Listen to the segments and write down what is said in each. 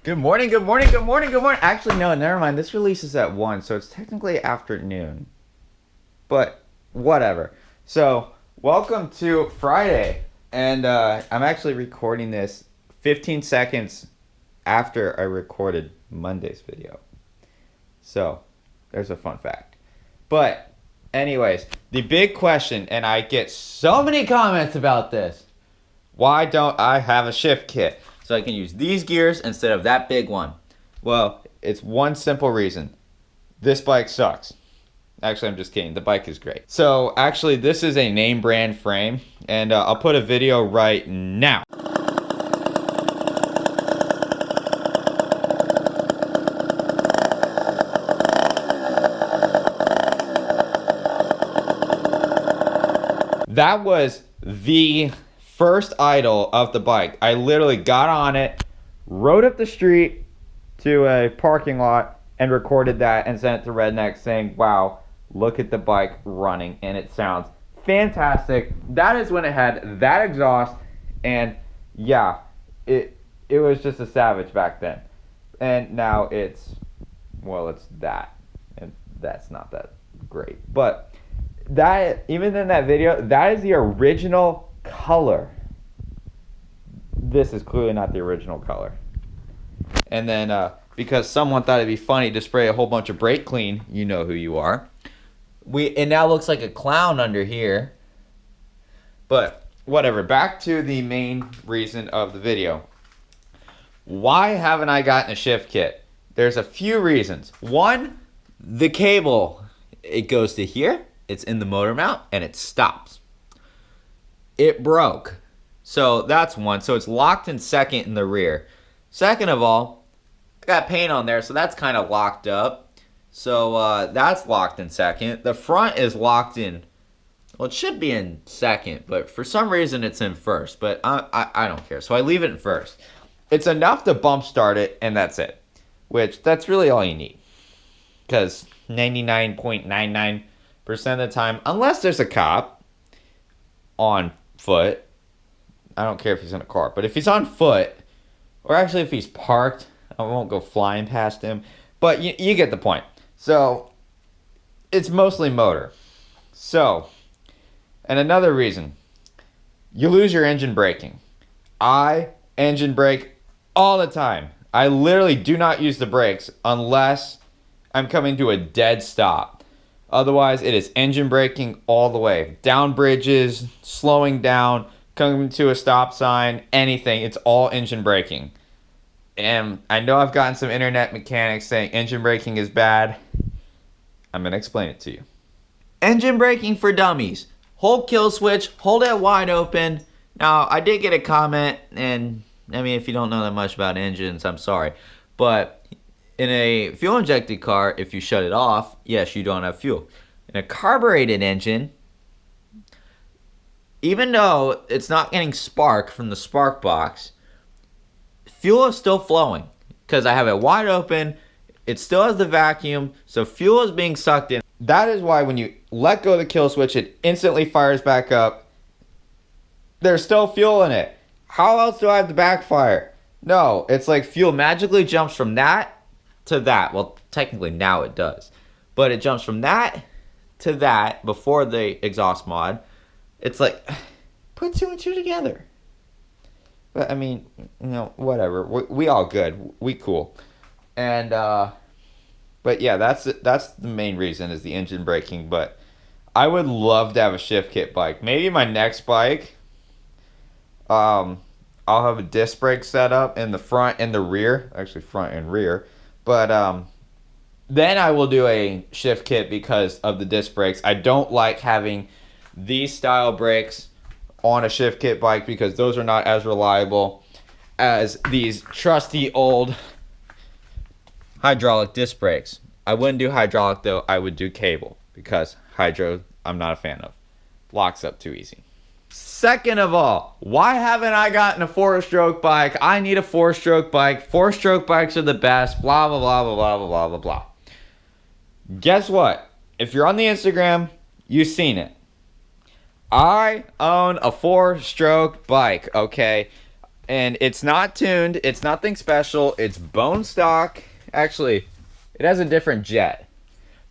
Good morning, good morning, good morning, good morning. Actually, no, never mind. This releases at 1, so it's technically afternoon. But, whatever. So, welcome to Friday. And I'm actually recording this 15 seconds after I recorded Monday's video. So, there's a fun fact. But, anyways, the big question, and I get so many comments about this. Why don't I have a shift kit? So I can use these gears instead of that big one. Well, it's one simple reason. This bike sucks. Actually, I'm just kidding. The bike is great. So actually, this is a name brand frame. And I'll put a video right now. That was the first idle of the bike. I literally got on it, rode up the street to a parking lot, and recorded that and sent it to Redneck saying, wow, look at the bike running, and it sounds fantastic. That is when it had that exhaust, and yeah, it was just a savage back then. And now it's that, and that's not that great. But that, even in that video, that is the original color. This is clearly not the original color. And then because someone thought it'd be funny to spray a whole bunch of brake clean, you know who you are. It now looks like a clown under here. But whatever, back to the main reason of the video. Why haven't I gotten a shift kit? There's a few reasons. One, the cable, it goes to here, it's in the motor mount, and it stops. It broke. So that's one. So it's locked in second in the rear. Second of all, I got paint on there, so that's kind of locked up. So that's locked in second. The front is locked in, well, it should be in second, but for some reason it's in first. But I don't care, so I leave it in first. It's enough to bump start it, and that's it. Which, that's really all you need. Because 99.99% of the time, unless there's a cop on foot, I don't care if he's in a car, but if he's on foot, or actually if he's parked, I won't go flying past him, but you get the point. So it's mostly motor. So, and another reason, you lose your engine braking. I engine brake all the time. I literally do not use the brakes unless I'm coming to a dead stop. Otherwise, it is engine braking all the way. Down bridges, slowing down, coming to a stop sign, anything. It's all engine braking. And I know I've gotten some internet mechanics saying engine braking is bad. I'm going to explain it to you. Engine braking for dummies. Hold kill switch, hold it wide open. Now, I did get a comment, and I mean, if you don't know that much about engines, I'm sorry. But in a fuel-injected car, if you shut it off, yes, you don't have fuel. In a carbureted engine, even though it's not getting spark from the spark box, fuel is still flowing. Because I have it wide open, it still has the vacuum, so fuel is being sucked in. That is why when you let go of the kill switch, it instantly fires back up. There's still fuel in it. How else do I have the backfire? No, it's like fuel magically jumps from that to that. Well, technically now it does. But it jumps from that to that before the exhaust mod. It's like, put 2 and 2 together. But I mean, you know, whatever. We all good. We cool. And but yeah, that's the main reason is the engine braking. But I would love to have a shift kit bike. Maybe my next bike, I'll have a disc brake set up in the front and the rear. Actually, front and rear. But then I will do a shift kit because of the disc brakes. I don't like having these style brakes on a shift kit bike because those are not as reliable as these trusty old hydraulic disc brakes. I wouldn't do hydraulic though. I would do cable because hydro I'm not a fan of. Locks up too easy. Second of all, why haven't I gotten a 4-stroke bike? I need a 4-stroke bike. 4-stroke bikes are the best. Blah, blah, blah, blah, blah, blah, blah, blah. Guess what? If you're on the Instagram, you've seen it. I own a 4-stroke bike, okay? And it's not tuned. It's nothing special. It's bone stock. Actually, it has a different jet.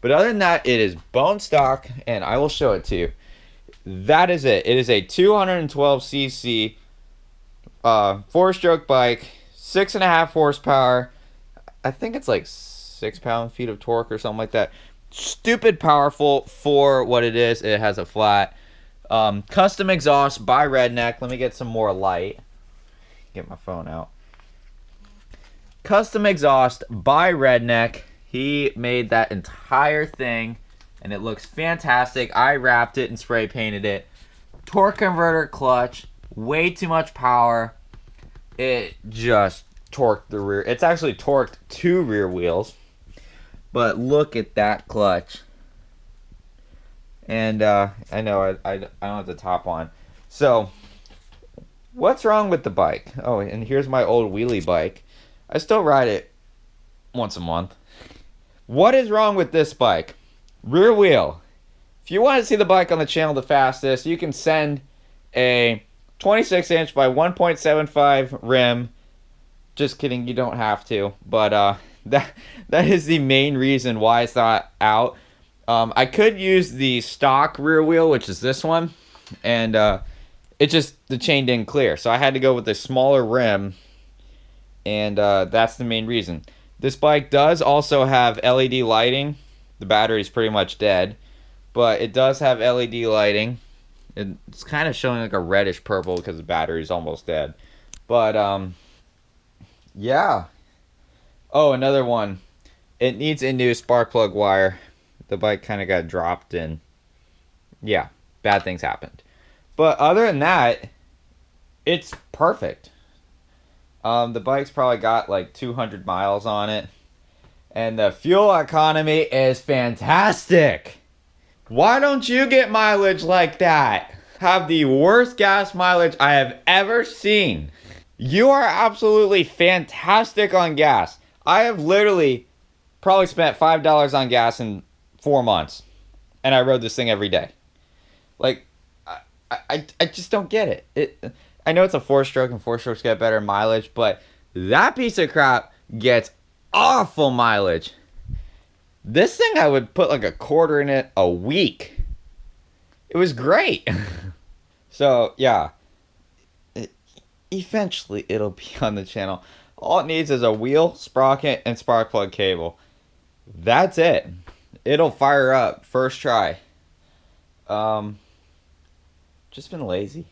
But other than that, it is bone stock, and I will show it to you. That is it. It is a 212cc 4-stroke bike, 6.5 horsepower. I think it's like 6 pound-feet of torque or something like that. Stupid powerful for what it is. It has a flat custom exhaust by Redneck. Let me get some more light. Get my phone out. Custom exhaust by Redneck. He made that entire thing, and it looks fantastic. I wrapped it and spray painted it. Torque converter clutch. Way too much power. It just torqued the rear. It's actually torqued 2 rear wheels. But look at that clutch. And I know I don't have the top on. So, what's wrong with the bike? Oh, and here's my old wheelie bike. I still ride it once a month. What is wrong with this bike? Rear wheel. If you want to see the bike on the channel the fastest, you can send a 26-inch by 1.75 rim. Just kidding, you don't have to. But that is the main reason why it's not out. I could use the stock rear wheel, which is this one, and it just, the chain didn't clear, so I had to go with the smaller rim, and that's the main reason. This bike does also have LED lighting. The battery's pretty much dead, but it does have LED lighting. It's kind of showing like a reddish purple because the battery's almost dead. But yeah. Oh, another one. It needs a new spark plug wire. The bike kind of got dropped and yeah, bad things happened. But other than that, it's perfect. The bike's probably got like 200 miles on it. And the fuel economy is fantastic. Why don't you get mileage like that? Have the worst gas mileage I have ever seen. You are absolutely fantastic on gas. I have literally probably spent $5 on gas in 4 months. And I rode this thing every day. Like, I just don't get it. I know it's a 4-stroke and 4-strokes get better mileage, but that piece of crap gets awful mileage. This thing, I would put like a quarter in it a week. It was great. So, yeah. Eventually, it'll be on the channel. All it needs is a wheel, sprocket, and spark plug cable. That's it. It'll fire up first try. Just been lazy.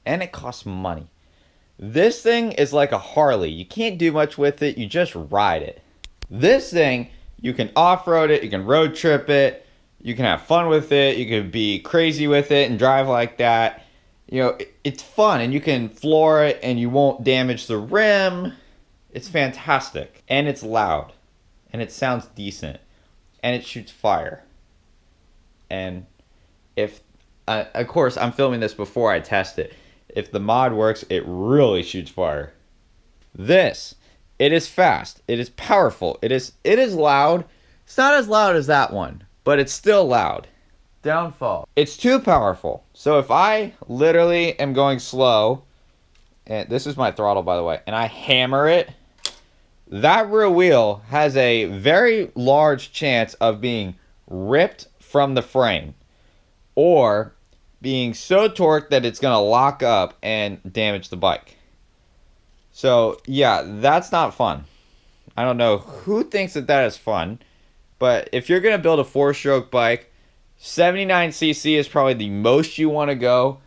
And it costs money. This thing is like a Harley. You can't do much with it. You just ride it. This thing, you can off-road it. You can road trip it. You can have fun with it. You can be crazy with it and drive like that. You know, it's fun. And you can floor it and you won't damage the rim. It's fantastic. And it's loud. And it sounds decent. And it shoots fire. And if... of course, I'm filming this before I test it. If the mod works, it really shoots fire. This, it is fast. It is powerful. It is loud. It's not as loud as that one, but it's still loud. Downfall. It's too powerful. So if I literally am going slow, and this is my throttle, by the way, and I hammer it, that rear wheel has a very large chance of being ripped from the frame. Or being so torqued that it's going to lock up and damage the bike. So, yeah, that's not fun. I don't know who thinks that is fun. But if you're going to build a 4-stroke bike, 79cc is probably the most you want to go.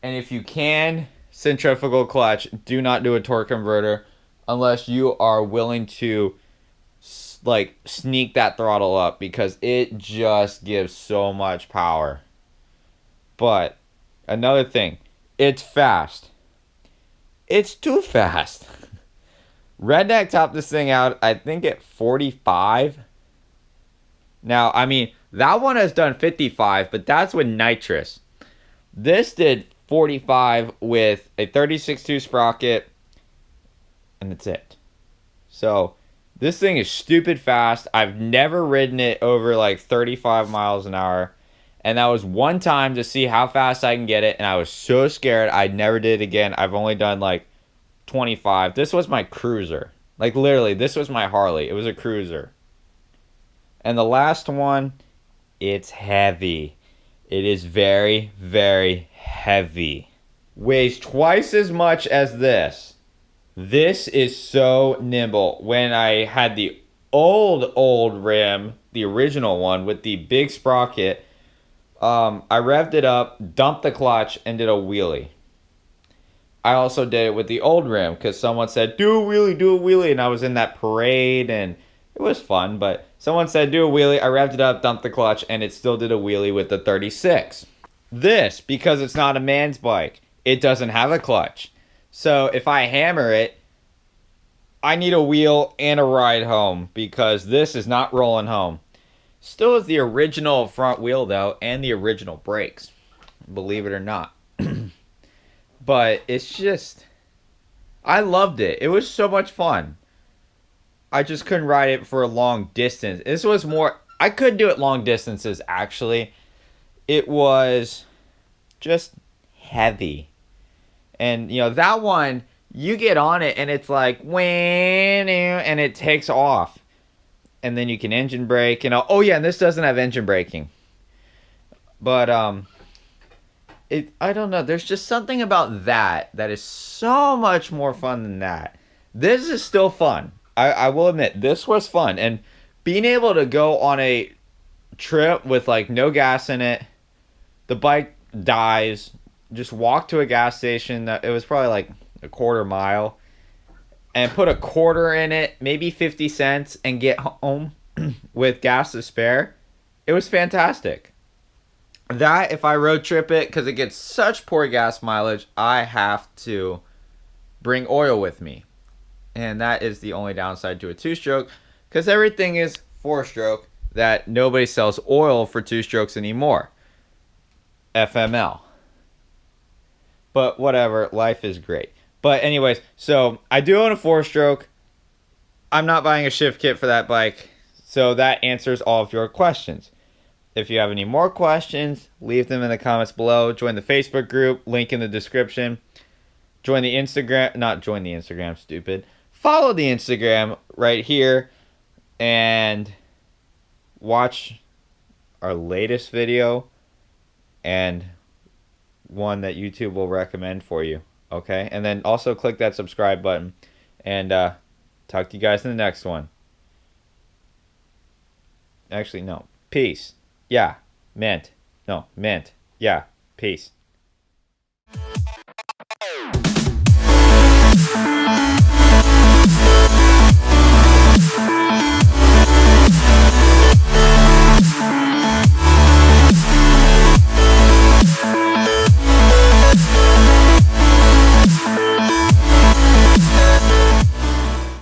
And if you can, centrifugal clutch. Do not do a torque converter unless you are willing to like sneak that throttle up, because it just gives so much power. But another thing, it's fast. It's too fast. Redneck topped this thing out, I think, at 45. Now, I mean, that one has done 55, but that's with nitrous. This did 45 with a 36.2 sprocket, and that's it. So, this thing is stupid fast. I've never ridden it over like 35 miles an hour. And that was one time to see how fast I can get it. And I was so scared I never did it again. I've only done like 25. This was my cruiser. Like literally, this was my Harley. It was a cruiser. And the last one, it's heavy. It is very, very heavy. Weighs twice as much as this. This is so nimble. When I had the old rim, the original one with the big sprocket, I revved it up, dumped the clutch, and did a wheelie. I also did it with the old rim because someone said, do a wheelie, and I was in that parade, and it was fun, but someone said, do a wheelie. I revved it up, dumped the clutch, and it still did a wheelie with the 36. This, because it's not a man's bike, it doesn't have a clutch. So if I hammer it, I need a wheel and a ride home because this is not rolling home. Still has the original front wheel, though, and the original brakes, believe it or not. But it's just, I loved it. It was so much fun. I just couldn't ride it for a long distance. This was more, I could do it long distances, actually. It was just heavy. And, you know, that one, you get on it and it's like, and it takes off. And then you can engine brake. And oh yeah, and this doesn't have engine braking. But, I don't know. There's just something about that is so much more fun than that. This is still fun. I will admit, this was fun. And being able to go on a trip with like no gas in it, the bike dies, just walk to a gas station. It was probably like a quarter mile. And put a quarter in it, maybe 50 cents, and get home with gas to spare. It was fantastic. That, if I road trip it, because it gets such poor gas mileage, I have to bring oil with me. And that is the only downside to a two-stroke, because everything is four-stroke, that nobody sells oil for two-strokes anymore. FML. But whatever, life is great. But anyways, so I do own a four-stroke. I'm not buying a shift kit for that bike, so that answers all of your questions. If you have any more questions, leave them in the comments below. Join the Facebook group, link in the description. Join the Instagram, not join the Instagram, stupid. Follow the Instagram right here and watch our latest video and one that YouTube will recommend for you. Okay? And then also click that subscribe button. And talk to you guys in the next one. Actually, no. Peace. Yeah. Mint. No. Mint. Yeah. Peace.